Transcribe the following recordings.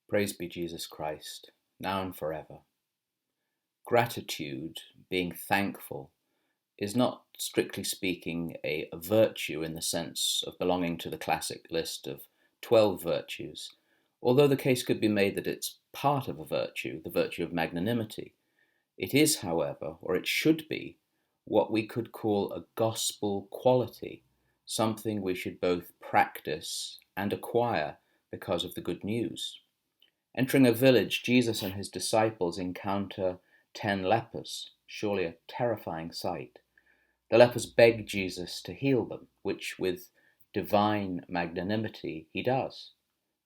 Praise be Jesus Christ, now and forever. Gratitude, being thankful, is not, strictly speaking, a virtue in the sense of belonging to the classic list of 12 virtues, although the case could be made that it's part of a virtue, the virtue of magnanimity. It is, however, or it should be, what we could call a gospel quality, something we should both practice and acquire because of the good news. Entering a village, Jesus and his disciples encounter 10 lepers, surely a terrifying sight. The lepers beg Jesus to heal them, which with divine magnanimity he does.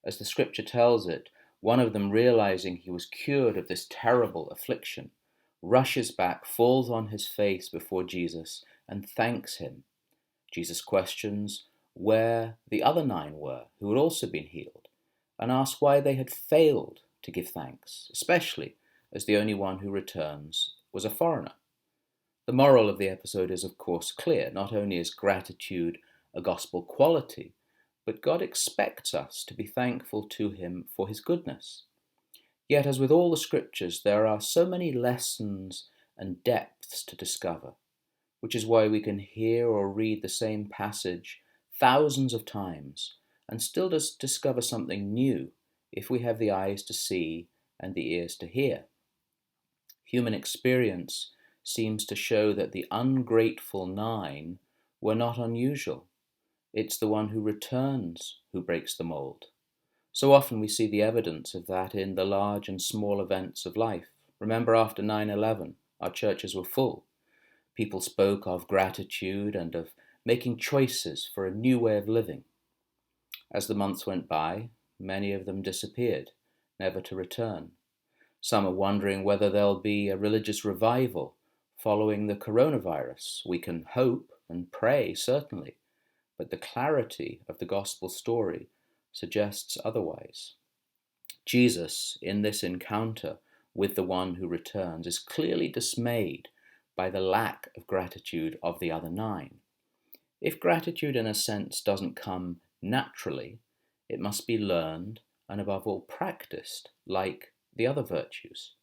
As the scripture tells it, one of them, realizing he was cured of this terrible affliction, rushes back, falls on his face before Jesus, and thanks him. Jesus questions where the other 9 were, who had also been healed, and asks why they had failed to give thanks, especially as the only one who returns was a foreigner. The moral of the episode is, of course, clear. Not only is gratitude a gospel quality, but God expects us to be thankful to him for his goodness. Yet, as with all the scriptures, there are so many lessons and depths to discover, which is why we can hear or read the same passage thousands of times and still discover something new if we have the eyes to see and the ears to hear. Human experience seems to show that the ungrateful 9 were not unusual. It's the one who returns who breaks the mold. So often we see the evidence of that in the large and small events of life. Remember, after 9/11, our churches were full. People spoke of gratitude and of making choices for a new way of living. As the months went by, many of them disappeared, never to return. Some are wondering whether there'll be a religious revival following the coronavirus. We can hope and pray, certainly, but the clarity of the gospel story suggests otherwise. Jesus, in this encounter with the one who returns, is clearly dismayed by the lack of gratitude of the other 9. If gratitude, in a sense, doesn't come naturally, it must be learned and, above all, practiced, like the other virtues.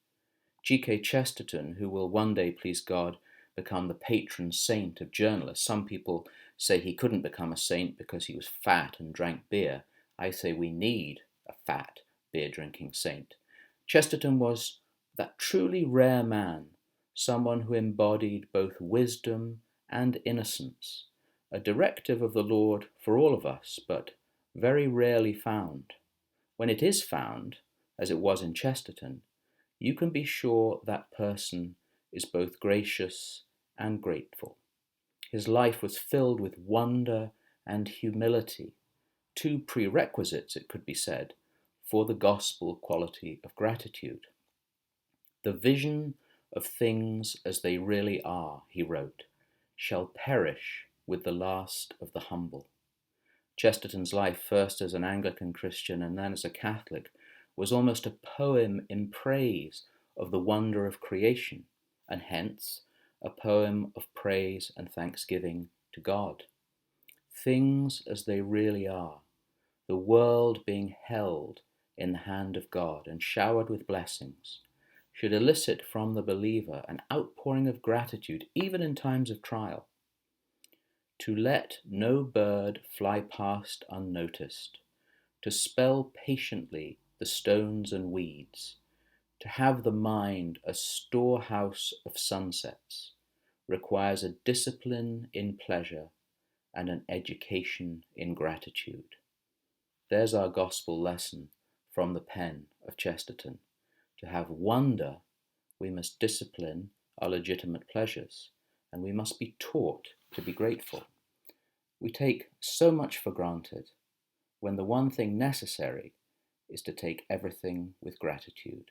G.K. Chesterton, who will one day, please God, become the patron saint of journalists. Some people say he couldn't become a saint because he was fat and drank beer. I say we need a fat, beer-drinking saint. Chesterton was that truly rare man, someone who embodied both wisdom and innocence, a directive of the Lord for all of us, but very rarely found. When it is found, as it was in Chesterton, you can be sure that person is both gracious and grateful. His life was filled with wonder and humility, 2 prerequisites, it could be said, for the gospel quality of gratitude. The vision of things as they really are, he wrote, shall perish with the last of the humble. Chesterton's life, first as an Anglican Christian and then as a Catholic, was almost a poem in praise of the wonder of creation, and hence a poem of praise and thanksgiving to God. Things as they really are, the world being held in the hand of God and showered with blessings, should elicit from the believer an outpouring of gratitude even in times of trial. To let no bird fly past unnoticed, to spell patiently the stones and weeds, to have the mind a storehouse of sunsets, requires a discipline in pleasure and an education in gratitude. There's our gospel lesson from the pen of Chesterton. To have wonder, we must discipline our legitimate pleasures, and we must be taught to be grateful. We take so much for granted, when the one thing necessary is to take everything with gratitude.